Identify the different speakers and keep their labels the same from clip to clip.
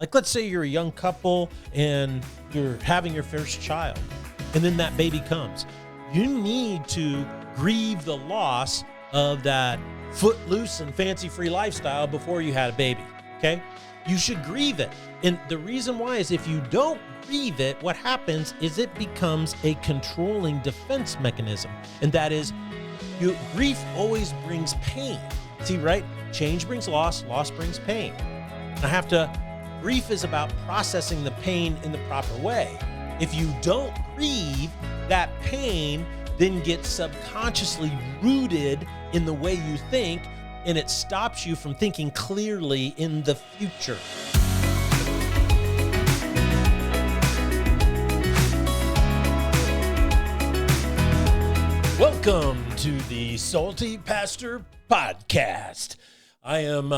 Speaker 1: Like, let's say you're a young couple and you're having your first child, and then that baby comes. You need to grieve the loss of that footloose and fancy-free lifestyle before you had a baby, okay? You should grieve it. And the reason why is if you don't grieve it, what happens is it becomes a controlling defense mechanism. And that is, grief always brings pain. See, right? Change brings loss, loss brings pain. Grief is about processing the pain in the proper way. If you don't grieve, that pain then gets subconsciously rooted in the way you think, and it stops you from thinking clearly in the future. Welcome to the Salty Pastor Podcast. I am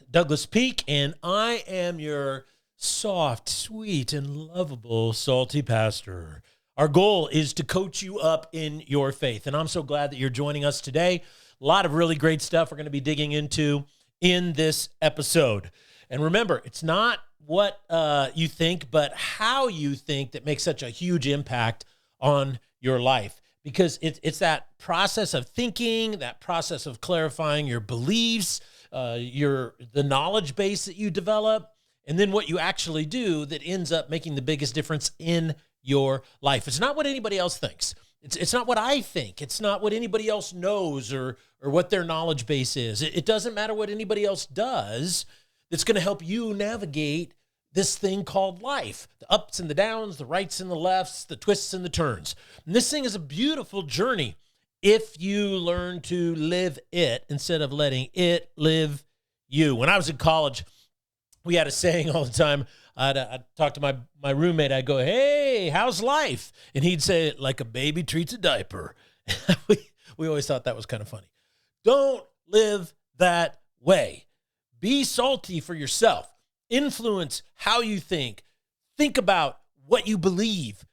Speaker 1: Douglas Peak, and I am your soft, sweet, and lovable salty pastor. Our goal is to coach you up in your faith, and I'm so glad that you're joining us today. A lot of really great stuff we're going to be digging into in this episode. And remember, it's not what you think, but how you think that makes such a huge impact on your life. Because it's that process of thinking, that process of clarifying your beliefs, the knowledge base that you develop, and then what you actually do that ends up making the biggest difference in your life. It's not what anybody else thinks. It's not what I think. It's not what anybody else knows or what their knowledge base is. It doesn't matter what anybody else does that's going to help you navigate this thing called life. The ups and the downs, the rights and the lefts, the twists and the turns. And this thing is a beautiful journey if you learn to live it instead of letting it live you. When I was in college, we had a saying all the time. I'd talk to my roommate. I'd go, "Hey, how's life?" And he'd say, "Like a baby treats a diaper." we always thought that was kind of funny. Don't live that way. Be salty for yourself. Influence how you think. Think about what you believe.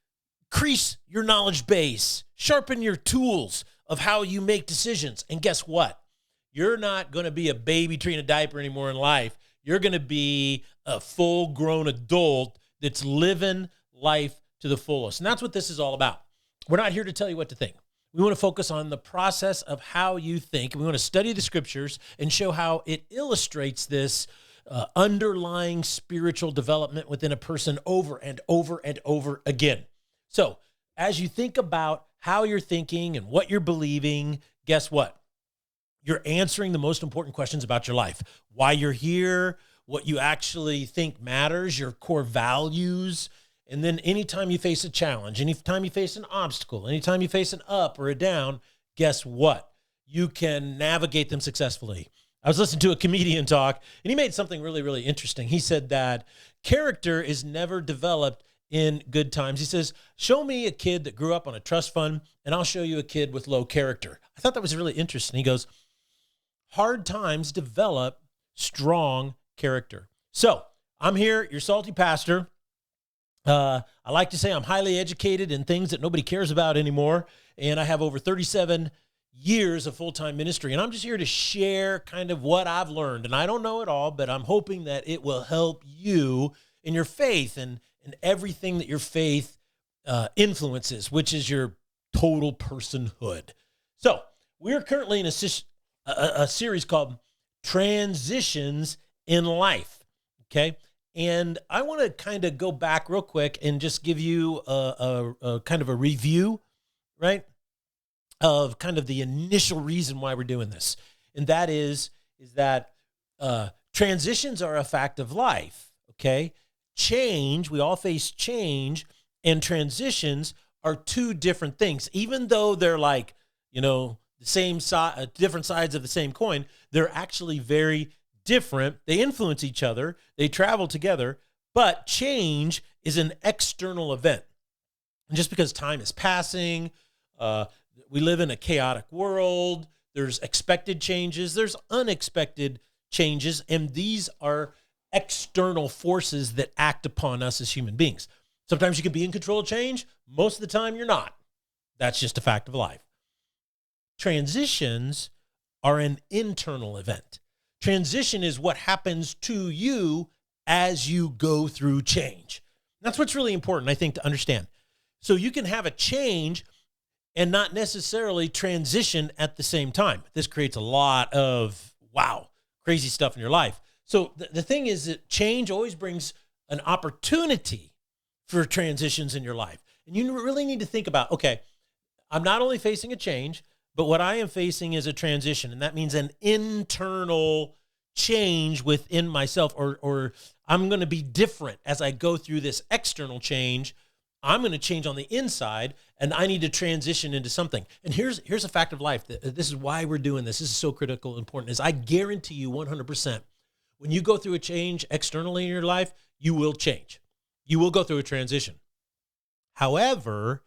Speaker 1: Increase your knowledge base. Sharpen your tools of how you make decisions. And guess what? You're not going to be a baby treating a diaper anymore in life. You're going to be a full-grown adult that's living life to the fullest. And that's what this is all about. We're not here to tell you what to think. We want to focus on the process of how you think. We want to study the scriptures and show how it illustrates this underlying spiritual development within a person over and over and over again. So as you think about how you're thinking and what you're believing, guess what? You're answering the most important questions about your life. Why you're here, what you actually think matters, your core values. And then anytime you face a challenge, anytime you face an obstacle, anytime you face an up or a down, guess what? You can navigate them successfully. I was listening to a comedian talk, and he made something really, really interesting. He said that character is never developed in good times. He says, show me a kid that grew up on a trust fund, and I'll show you a kid with low character. I thought that was really interesting. He goes, hard times develop strong character. So I'm here, your salty pastor. I like to say I'm highly educated in things that nobody cares about anymore, and I have over 37 years of full-time ministry, and I'm just here to share kind of what I've learned. And I don't know it all, but I'm hoping that it will help you in your faith and everything that your faith influences, which is your total personhood. So we're currently in a series called Transitions in Life, okay? And I want to kind of go back real quick and just give you a kind of a review, right, of kind of the initial reason why we're doing this. And that is that transitions are a fact of life, okay? Change, we all face change, and transitions are two different things. Even though they're like, the same side, different sides of the same coin, they're actually very different. They influence each other. They travel together, but change is an external event. And just because time is passing, we live in a chaotic world. There's expected changes. There's unexpected changes. And these are external forces that act upon us as human beings. Sometimes you can be in control of change. Most of the time you're not. That's just a fact of life. Transitions are an internal event. Transition is what happens to you as you go through change. That's what's really important, I think, to understand. So you can have a change and not necessarily transition at the same time. This creates a lot of, crazy stuff in your life. So the thing is that change always brings an opportunity for transitions in your life. And you really need to think about, okay, I'm not only facing a change, but what I am facing is a transition. And that means an internal change within myself, or I'm going to be different as I go through this external change. I'm going to change on the inside, and I need to transition into something. And here's a fact of life. This is why we're doing this. This is so critical and important. Is I guarantee you 100%, when you go through a change externally in your life, you will change. You will go through a transition. However,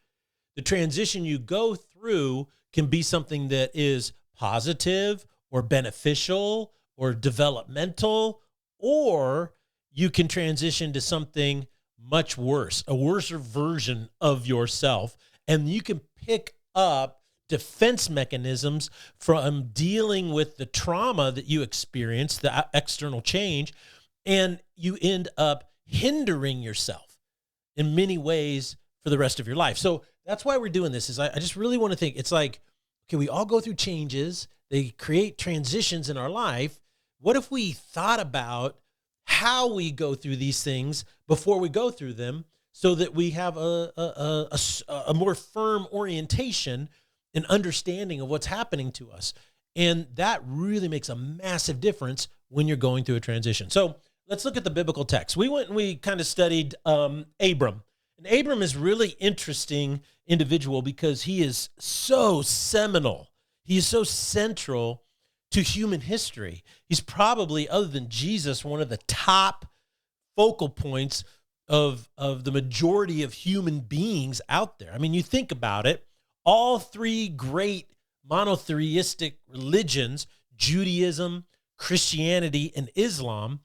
Speaker 1: the transition you go through can be something that is positive or beneficial or developmental, or you can transition to something much worse, a worse version of yourself. And you can pick up defense mechanisms from dealing with the trauma that you experienced, the external change, and you end up hindering yourself in many ways for the rest of your life. So that's why we're doing this. Is I just really want to think, it's like, okay, we all go through changes. They create transitions in our life. What if we thought about how we go through these things before we go through them, so that we have a more firm orientation and understanding of what's happening to us? And that really makes a massive difference when you're going through a transition. So let's look at the biblical text. We went and we kind of studied Abram. And Abram is really interesting individual because he is so seminal. He is so central to human history. He's probably, other than Jesus, one of the top focal points of the majority of human beings out there. I mean, you think about it, all three great monotheistic religions, Judaism, Christianity, and Islam,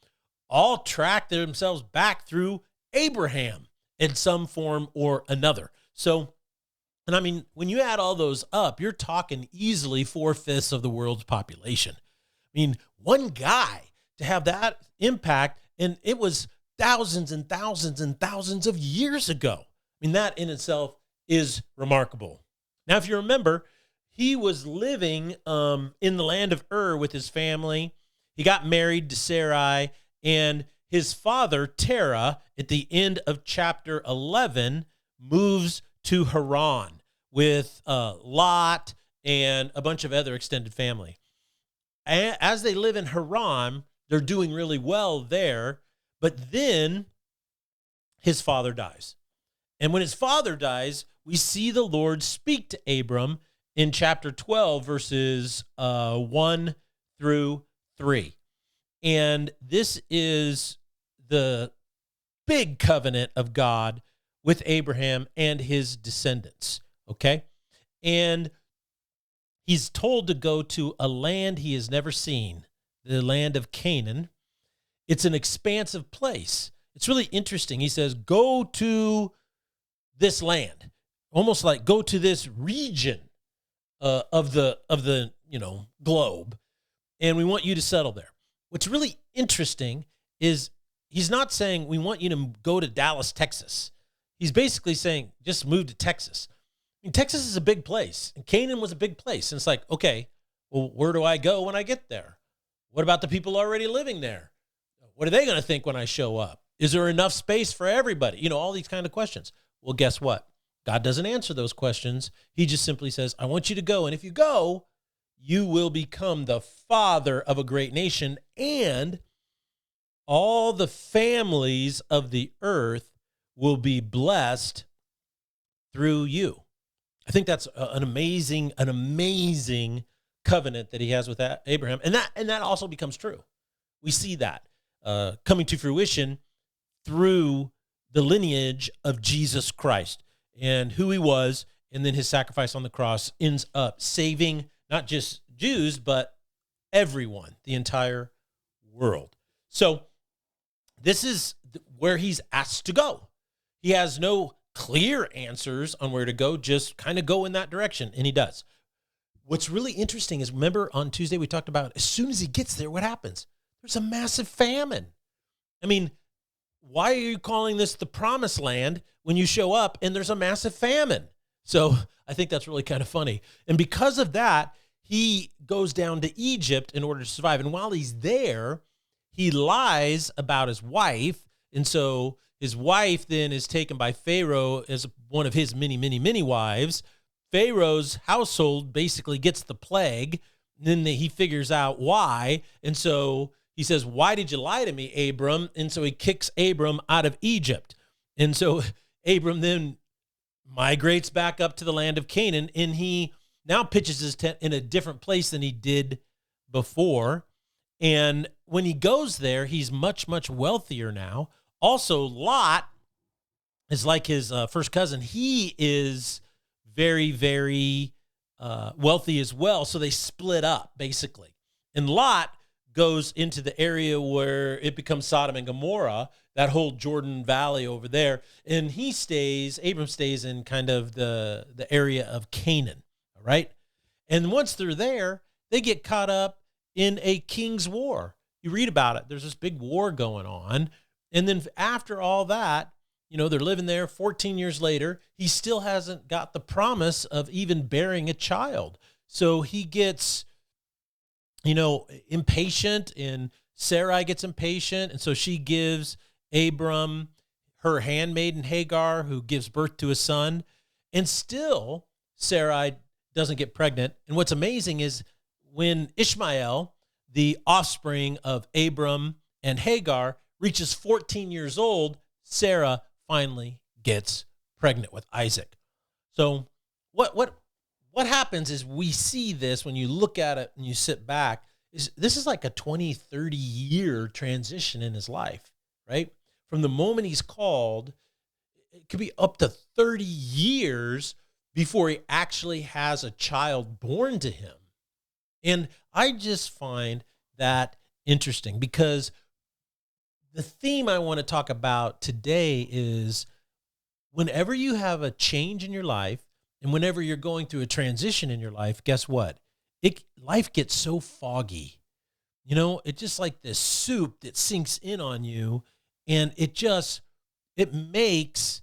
Speaker 1: all track themselves back through Abraham in some form or another. So, and I mean, when you add all those up, you're talking easily 4/5 of the world's population. I mean, one guy to have that impact, and it was thousands and thousands and thousands of years ago. I mean, that in itself is remarkable. Now, if you remember, he was living in the land of Ur with his family. He got married to Sarai, and his father, Terah, at the end of chapter 11, moves to Haran with Lot and a bunch of other extended family. As they live in Haran, they're doing really well there, but then his father dies. And when his father dies, we see the Lord speak to Abram in chapter 12, verses 1 through 3. And this is the big covenant of God with Abraham and his descendants, okay? And he's told to go to a land he has never seen, the land of Canaan. It's an expansive place. It's really interesting. He says, go to this land, almost like go to this region of the globe, and we want you to settle there. What's really interesting is he's not saying we want you to go to Dallas, Texas. He's basically saying just move to Texas. I mean, Texas is a big place, and Canaan was a big place. And it's like, okay, well, where do I go when I get there? What about the people already living there? What are they going to think when I show up? Is there enough space for everybody? You know, all these kind of questions. Well, guess what? God doesn't answer those questions. He just simply says, I want you to go. And if you go, you will become the father of a great nation, and all the families of the earth will be blessed through you. I think that's an amazing covenant that he has with Abraham. And that also becomes true. We see that coming to fruition through the lineage of Jesus Christ and who he was, and then his sacrifice on the cross ends up saving not just Jews, but everyone, the entire world. So this is where he's asked to go. He has no clear answers on where to go, just kind of go in that direction, and he does. What's really interesting is, remember on Tuesday we talked about as soon as he gets there, what happens? There's a massive famine. I mean, why are you calling this the promised land when you show up and there's a massive famine? So I think that's really kind of funny. And because of that, he goes down to Egypt in order to survive. And while he's there, he lies about his wife. And so his wife then is taken by Pharaoh as one of his many, many, many wives. Pharaoh's household basically gets the plague. Then he figures out why. And so he says, why did you lie to me, Abram? And so he kicks Abram out of Egypt. And so Abram then migrates back up to the land of Canaan, and he now pitches his tent in a different place than he did before. And when he goes there, he's much, much wealthier now. Also, Lot is like his first cousin. He is very, very wealthy as well. So they split up, basically. And Lot goes into the area where it becomes Sodom and Gomorrah, that whole Jordan Valley over there. And Abram stays in kind of the area of Canaan, all right? And once they're there, they get caught up in a king's war. You read about it. There's this big war going on. And then after all that, they're living there 14 years later. He still hasn't got the promise of even bearing a child. So he gets impatient, and Sarai gets impatient. And so she gives Abram her handmaiden Hagar, who gives birth to a son. And still Sarai doesn't get pregnant. And what's amazing is when Ishmael, the offspring of Abram and Hagar, reaches 14 years old, Sarah finally gets pregnant with Isaac. So what happens is we see this when you look at it and you sit back, this is like a 20, 30 year transition in his life, right? From the moment he's called, it could be up to 30 years before he actually has a child born to him. And I just find that interesting, because the theme I want to talk about today is whenever you have a change in your life, and whenever you're going through a transition in your life, guess what? Life gets so foggy. It's just like this soup that sinks in on you, and it makes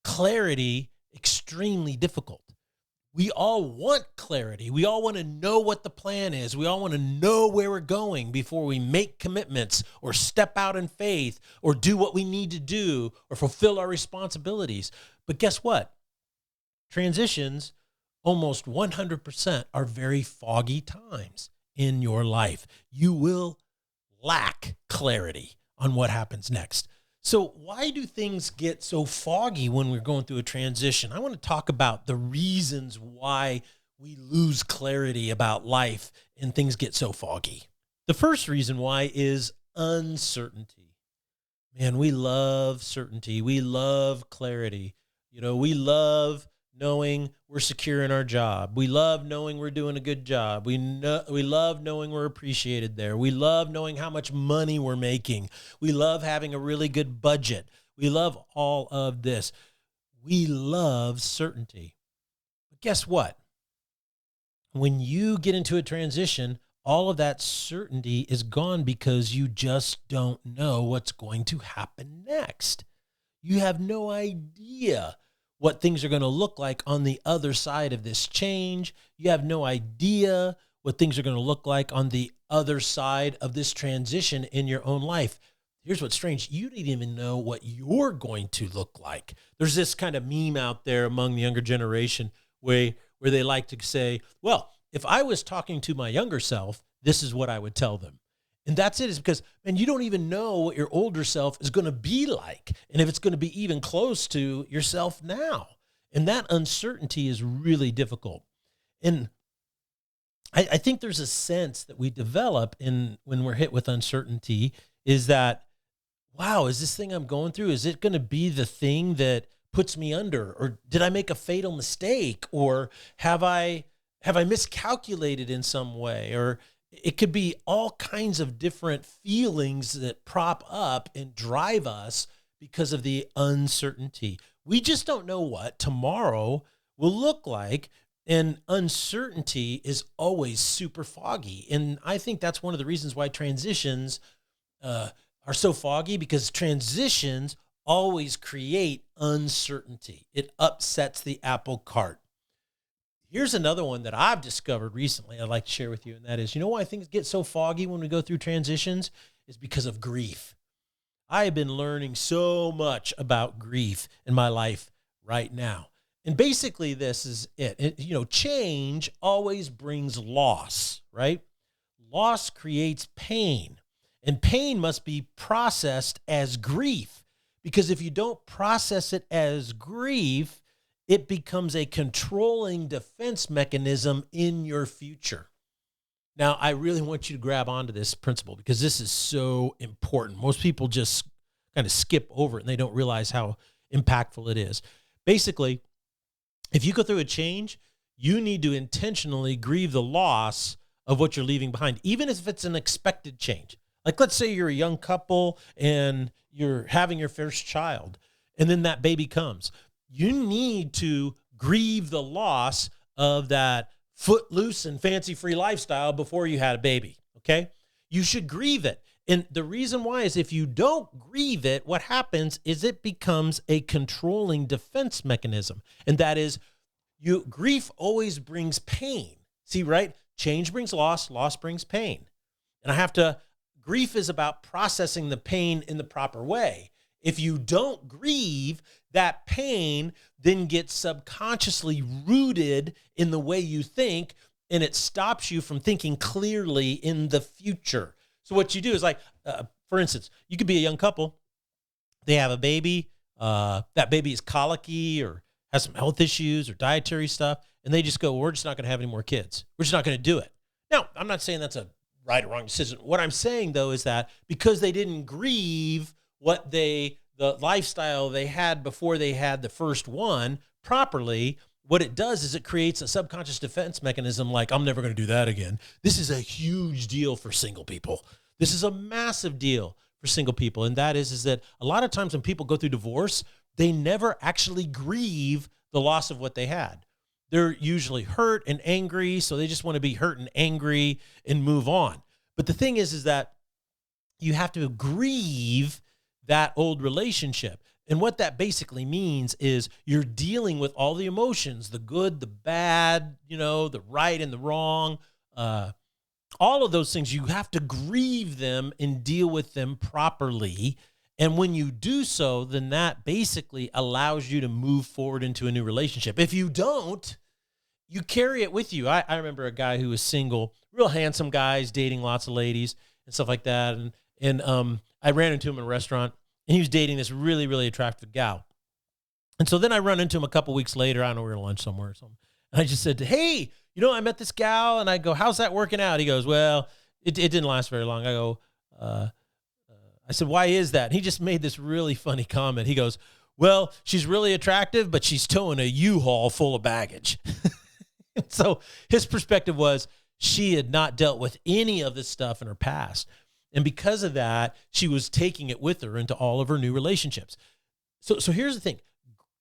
Speaker 1: clarity extremely difficult. We all want clarity. We all want to know what the plan is. We all want to know where we're going before we make commitments or step out in faith or do what we need to do or fulfill our responsibilities. But guess what? Transitions, almost 100%, are very foggy times in your life. You will lack clarity on what happens next. So why do things get so foggy when we're going through a transition? I want to talk about the reasons why we lose clarity about life and things get so foggy. The first reason why is uncertainty. Man, we love certainty. We love clarity. We love knowing we're secure in our job. We love knowing we're doing a good job. We love knowing we're appreciated there. We love knowing how much money we're making. We love having a really good budget. We love all of this. We love certainty. But guess what? When you get into a transition, all of that certainty is gone because you just don't know what's going to happen next. You have no idea what things are going to look like on the other side of this change. You have no idea what things are going to look like on the other side of this transition in your own life. Here's what's strange. You don't even know what you're going to look like. There's this kind of meme out there among the younger generation where they like to say, well, if I was talking to my younger self, this is what I would tell them. And that's it. Is because, man, you don't even know what your older self is going to be like, and if it's going to be even close to yourself now. And that uncertainty is really difficult. And I think there's a sense that we develop when we're hit with uncertainty is that, wow, is this thing I'm going through, is it going to be the thing that puts me under? Or did I make a fatal mistake? Or have I miscalculated in some way? Or it could be all kinds of different feelings that prop up and drive us because of the uncertainty. We just don't know what tomorrow will look like, and uncertainty is always super foggy. And I think that's one of the reasons why transitions are so foggy because transitions always create uncertainty. It upsets the apple cart. Here's another one that I've discovered recently I'd like to share with you, and that is, you know why things get so foggy when we go through transitions? Is because of grief. I have been learning so much about grief in my life right now. And basically this is it. Change always brings loss, right? Loss creates pain, and pain must be processed as grief, because if you don't process it as grief, it becomes a controlling defense mechanism in your future. Now, I really want you to grab onto this principle because this is so important. Most people just kind of skip over it and they don't realize how impactful it is. Basically, if you go through a change, you need to intentionally grieve the loss of what you're leaving behind, even if it's an expected change. Like, let's say you're a young couple and you're having your first child, and then that baby comes. You need to grieve the loss of that footloose and fancy-free lifestyle before you had a baby, okay? You should grieve it. And the reason why is if you don't grieve it, what happens is it becomes a controlling defense mechanism. And that is, grief always brings pain. See, right? Change brings loss, loss brings pain. And grief is about processing the pain in the proper way. If you don't grieve, that pain then gets subconsciously rooted in the way you think, and it stops you from thinking clearly in the future. So what you do is, like, for instance, you could be a young couple. They have a baby. That baby is colicky or has some health issues or dietary stuff, and they just go, we're just not going to have any more kids. We're just not going to do it. Now, I'm not saying that's a right or wrong decision. What I'm saying, though, is that because they didn't grieve the lifestyle they had before they had the first one properly, what it does is it creates a subconscious defense mechanism like, I'm never going to do that again. This is a huge deal for single people. This is a massive deal for single people. And that is that a lot of times when people go through divorce, they never actually grieve the loss of what they had. They're usually hurt and angry, so they just want to be hurt and angry and move on. But the thing is that you have to grieve that old relationship. And what that basically means is you're dealing with all the emotions, the good, the bad, the right and the wrong, all of those things. You have to grieve them and deal with them properly. And when you do so, then that basically allows you to move forward into a new relationship. If you don't, you carry it with you. I remember a guy who was single, real handsome guys, dating lots of ladies and stuff like that. And I ran into him in a restaurant, and he was dating this really, really attractive gal. And so then I run into him a couple weeks later. I don't know, we were at lunch somewhere or something. And I just said, hey, I met this gal. And I go, how's that working out? He goes, well, it didn't last very long. I go, I said, why is that? And he just made this really funny comment. He goes, well, she's really attractive, but she's towing a U-Haul full of baggage. So his perspective was she had not dealt with any of this stuff in her past. And because of that, she was taking it with her into all of her new relationships. So here's the thing.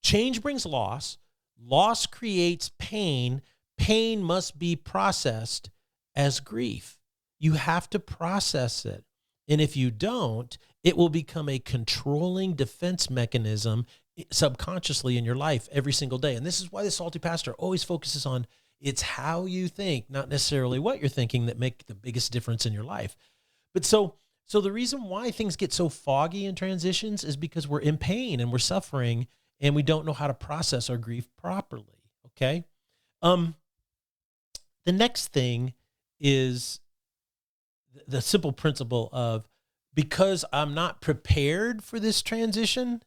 Speaker 1: Change brings loss. Loss creates pain. Pain must be processed as grief. You have to process it. And if you don't, it will become a controlling defense mechanism subconsciously in your life every single day. And this is why the Salty Pastor always focuses on it's how you think, not necessarily what you're thinking, that make the biggest difference in your life. But so the reason why things get so foggy in transitions is because we're in pain and we're suffering and we don't know how to process our grief properly. Okay. The next thing is the simple principle of, because I'm not prepared for this transition,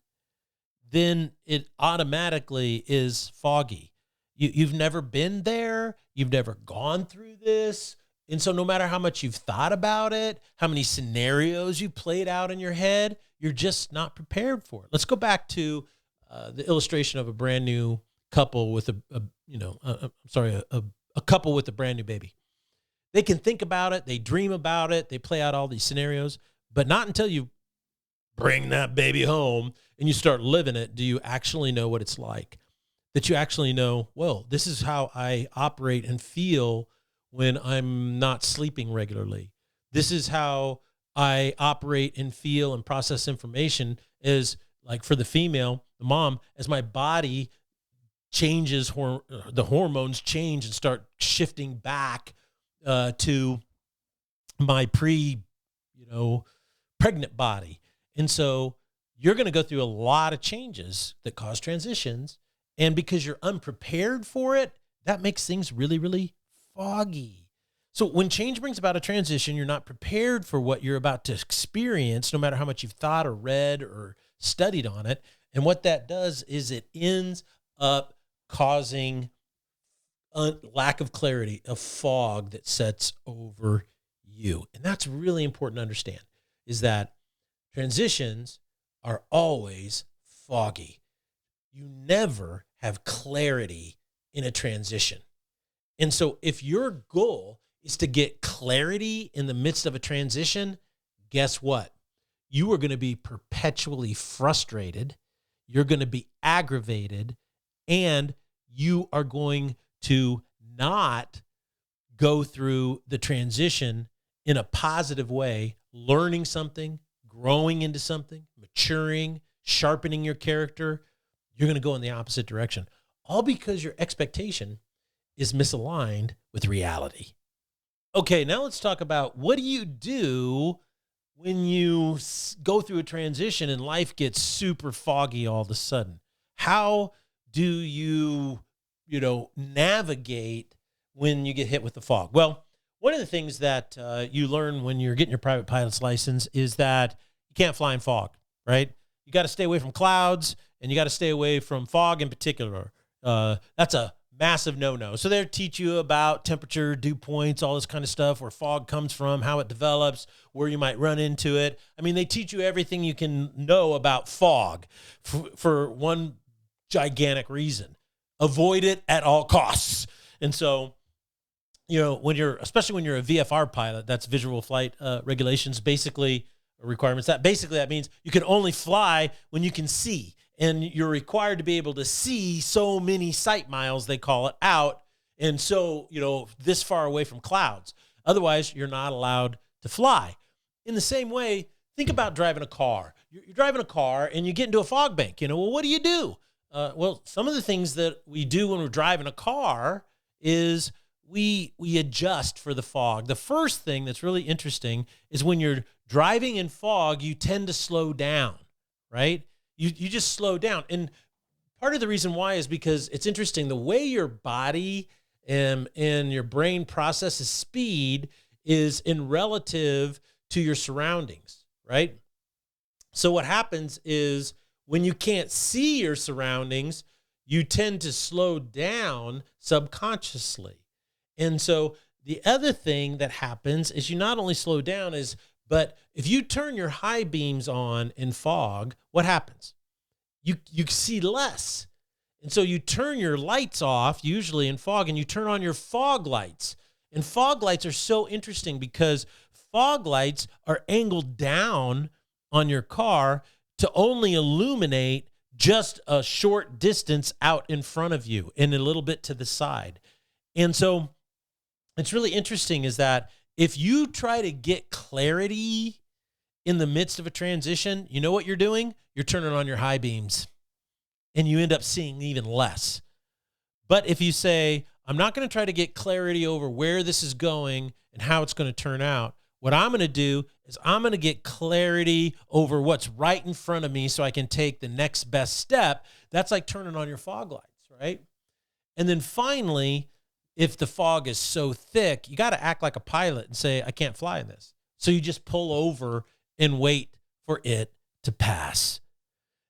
Speaker 1: then it automatically is foggy. You've never been there. You've never gone through this. And so no matter how much you've thought about it, how many scenarios you played out in your head, you're just not prepared for it. Let's go back to the illustration of a brand new couple with a couple with a brand new baby. They can think about it. They dream about it. They play out all these scenarios, but not until you bring that baby home and you start living it do you actually know what it's like. That you actually know, well, this is how I operate and feel when I'm not sleeping regularly. This is how I operate and feel and process information is like for the female, the mom, as my body changes, the hormones change and start shifting back to my pregnant body. And so you're going to go through a lot of changes that cause transitions. And because you're unprepared for it, that makes things really, really foggy. So when change brings about a transition, you're not prepared for what you're about to experience, no matter how much you've thought or read or studied on it. And what that does is it ends up causing a lack of clarity, a fog that sets over you. And that's really important to understand, is that transitions are always foggy. You never have clarity in a transition. And so if your goal is to get clarity in the midst of a transition, guess what? You are going to be perpetually frustrated. You're going to be aggravated, and you are going to not go through the transition in a positive way, learning something, growing into something, maturing, sharpening your character. You're going to go in the opposite direction, all because your expectation is misaligned with reality. Okay, now let's talk about, what do you do when you go through a transition and life gets super foggy all of a sudden? How do you, navigate when you get hit with the fog? Well, one of the things that you learn when you're getting your private pilot's license is that you can't fly in fog, right? You got to stay away from clouds, and you got to stay away from fog in particular. That's a massive no-no. So they'll teach you about temperature, dew points, all this kind of stuff, where fog comes from, how it develops, where you might run into it. I mean, they teach you everything you can know about fog for one gigantic reason: avoid it at all costs. And so, especially when you're a VFR pilot, that's visual flight regulations, basically requirements. That means you can only fly when you can see. And you're required to be able to see so many sight miles, they call it, out. And so, this far away from clouds. Otherwise, you're not allowed to fly. In the same way, think about driving a car. You're driving a car and you get into a fog bank. Well, what do you do? Well, some of the things that we do when we're driving a car is we adjust for the fog. The first thing that's really interesting is when you're driving in fog, you tend to slow down, right? You just slow down. And part of the reason why is because it's interesting. The way your body and your brain processes speed is in relative to your surroundings, right? So what happens is when you can't see your surroundings, you tend to slow down subconsciously. And so the other thing that happens is you not only slow down, but if you turn your high beams on in fog, what happens? You see less. And so you turn your lights off, usually in fog, and you turn on your fog lights. And fog lights are so interesting because fog lights are angled down on your car to only illuminate just a short distance out in front of you and a little bit to the side. And so it's really interesting is that if you try to get clarity in the midst of a transition, you know what you're doing? You're turning on your high beams, and you end up seeing even less. But if you say, I'm not going to try to get clarity over where this is going and how it's going to turn out, what I'm going to do is I'm going to get clarity over what's right in front of me so I can take the next best step. That's like turning on your fog lights, right? And then finally, if the fog is so thick, you got to act like a pilot and say, I can't fly in this. So you just pull over and wait for it to pass.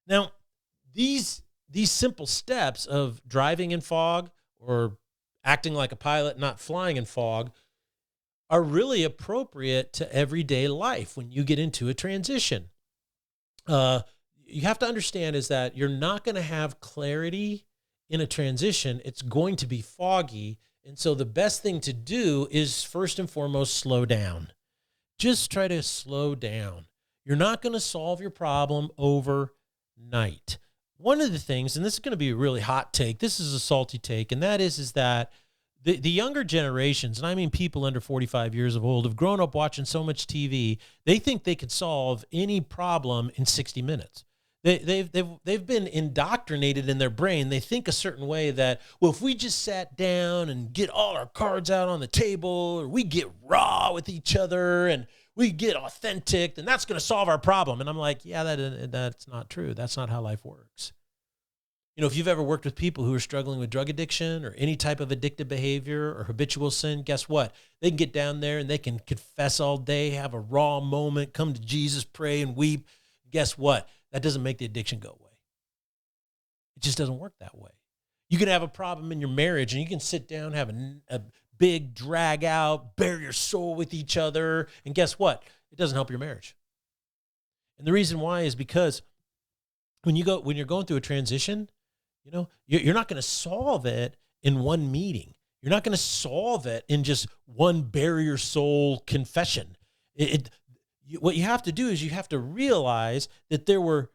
Speaker 1: Now, these simple steps of driving in fog or acting like a pilot, not flying in fog, are really appropriate to everyday life when you get into a transition. You have to understand is that you're not going to have clarity in a transition. It's going to be foggy. And so the best thing to do is first and foremost, slow down. Just try to slow down. You're not going to solve your problem overnight. One of the things, and this is going to be a really hot take, this is a salty take, and that is that the younger generations, and I mean people under 45 years of old, have grown up watching so much TV, they think they could solve any problem in 60 minutes. They've been indoctrinated in their brain. They think a certain way that, well, if we just sat down and get all our cards out on the table, or we get raw with each other and we get authentic, then that's going to solve our problem. And I'm like, yeah, that's not true. That's not how life works. You know, if you've ever worked with people who are struggling with drug addiction or any type of addictive behavior or habitual sin, guess what? They can get down there and they can confess all day, have a raw moment, come to Jesus, pray and weep. Guess what? That doesn't make the addiction go away. It just doesn't work that way. You can have a problem in your marriage and you can sit down, have a big drag out, bare your soul with each other. And guess what? It doesn't help your marriage. And the reason why is because when you're going through a transition, you know, you're not going to solve it in one meeting. You're not going to solve it in just one bare your soul confession. What you have to do is you have to realize that there were,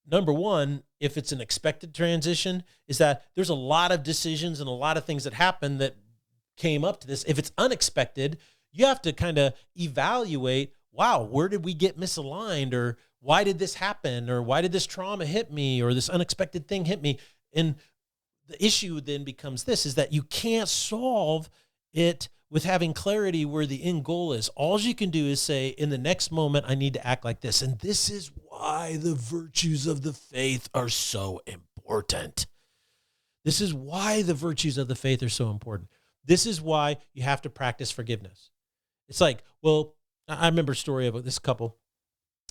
Speaker 1: number one, if it's an expected transition, is that there's a lot of decisions and a lot of things that happen that came up to this. If it's unexpected, you have to kind of evaluate, wow, where did we get misaligned? Or why did this happen? Or why did this trauma hit me? Or this unexpected thing hit me? And the issue then becomes this, is that you can't solve it with having clarity where the end goal is. All you can do is say, in the next moment, I need to act like this. And this is why the virtues of the faith are so important. This is why the virtues of the faith are so important. This is why you have to practice forgiveness. It's like, well, I remember a story about this couple.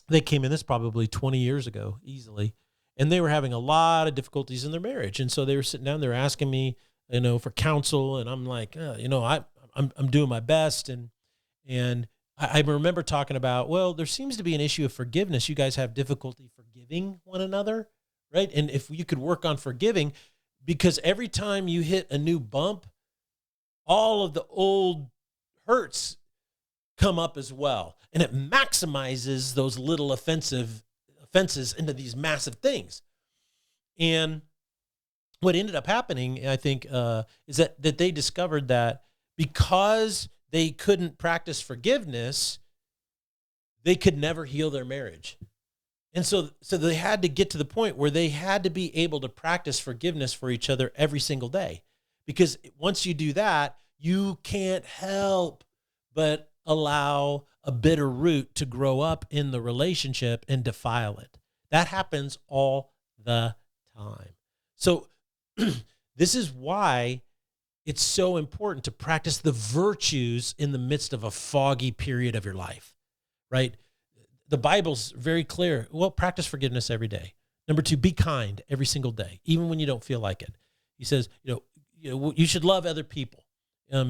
Speaker 1: They came in, this probably 20 years ago, easily. And they were having a lot of difficulties in their marriage. And so they were sitting down, they were asking me, you know, for counsel. And I'm like, you know, I'm doing my best. And I remember talking about, well, there seems to be an issue of forgiveness. You guys have difficulty forgiving one another, right? And if you could work on forgiving, because every time you hit a new bump, all of the old hurts come up as well. And it maximizes those little offenses into these massive things. And what ended up happening, I think, is that they discovered that because they couldn't practice forgiveness, they could never heal their marriage. And so they had to get to the point where they had to be able to practice forgiveness for each other every single day. Because once you do that, you can't help but allow a bitter root to grow up in the relationship and defile it. That happens all the time. So this is why it's so important to practice the virtues in the midst of a foggy period of your life, right? The Bible's very clear. Well, practice forgiveness every day. Number two, be kind every single day, even when you don't feel like it. He says, you should love other people.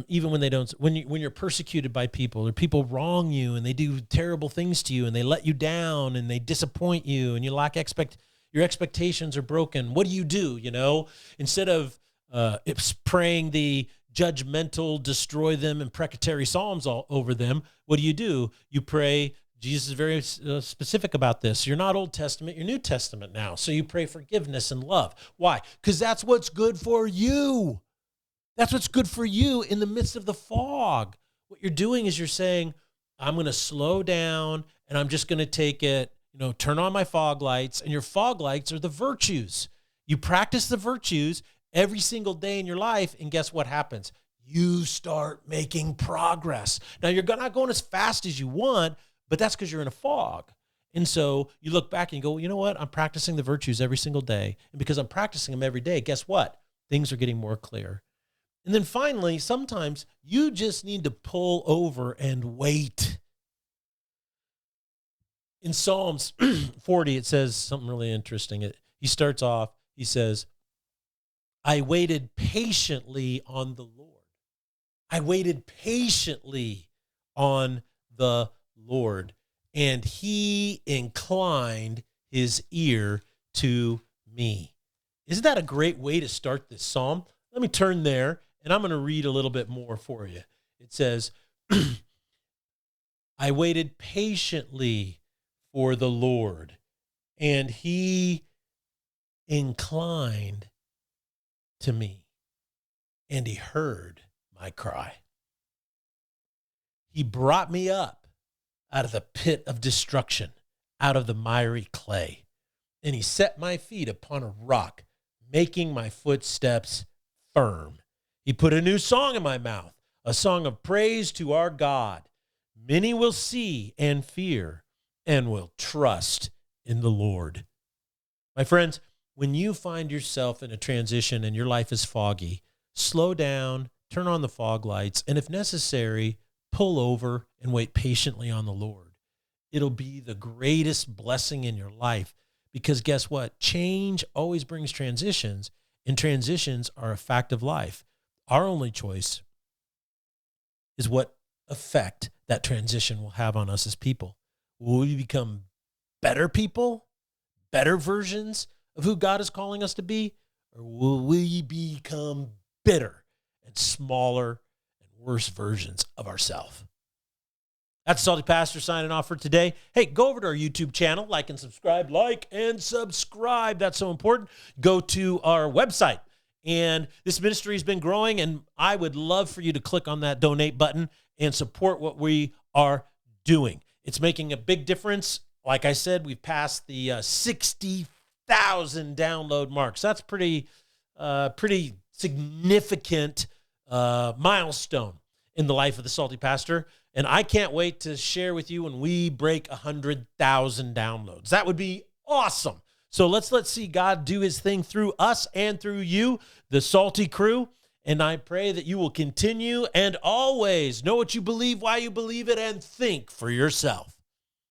Speaker 1: Even when they don't, when you're persecuted by people, or people wrong you and they do terrible things to you and they let you down and they disappoint you and you lack your expectations are broken. What do? Instead of praying the judgmental, destroy them, imprecatory psalms all over them, what do? You pray. Jesus is very specific about this. You're not Old Testament, you're New Testament now. So you pray forgiveness and love. Why? Because that's what's good for you. That's what's good for you in the midst of the fog. What you're doing is you're saying, I'm going to slow down and I'm just going to take it, turn on my fog lights. And your fog lights are the virtues. You practice the virtues every single day in your life. And guess what happens? You start making progress. Now, you're not going as fast as you want, but that's because you're in a fog. And so you look back and you go, you know what? I'm practicing the virtues every single day. And because I'm practicing them every day, guess what? Things are getting more clear. And then finally, sometimes you just need to pull over and wait. In Psalms 40, it says something really interesting. He starts off, he says, I waited patiently on the Lord. I waited patiently on the Lord, and he inclined his ear to me. Isn't that a great way to start this psalm? Let me turn there, and I'm going to read a little bit more for you. It says, I waited patiently for the Lord, and he inclined to me, and he heard my cry. He brought me up out of the pit of destruction, out of the miry clay, and he set my feet upon a rock, making my footsteps firm. He put a new song in my mouth, a song of praise to our God. Many will see and fear and will trust in the Lord. My friends, when you find yourself in a transition and your life is foggy, slow down, turn on the fog lights, and if necessary, pull over and wait patiently on the Lord. It'll be the greatest blessing in your life because guess what? Change always brings transitions, and transitions are a fact of life. Our only choice is what effect that transition will have on us as people. Will we become better people, better versions of who God is calling us to be, or will we become bitter and smaller and worse versions of ourselves? That's the Salty Pastor signing off for today. Hey, go over to our YouTube channel, like and subscribe. That's so important. Go to our website. And this ministry has been growing, and I would love for you to click on that donate button and support what we are doing. It's making a big difference. Like I said, we've passed the 60,000 download mark. So that's pretty significant milestone in the life of the Salty Pastor. And I can't wait to share with you when we break 100,000 downloads. That would be awesome. So let's see God do his thing through us and through you, the Salty crew. And I pray that you will continue and always know what you believe, why you believe it, and think for yourself.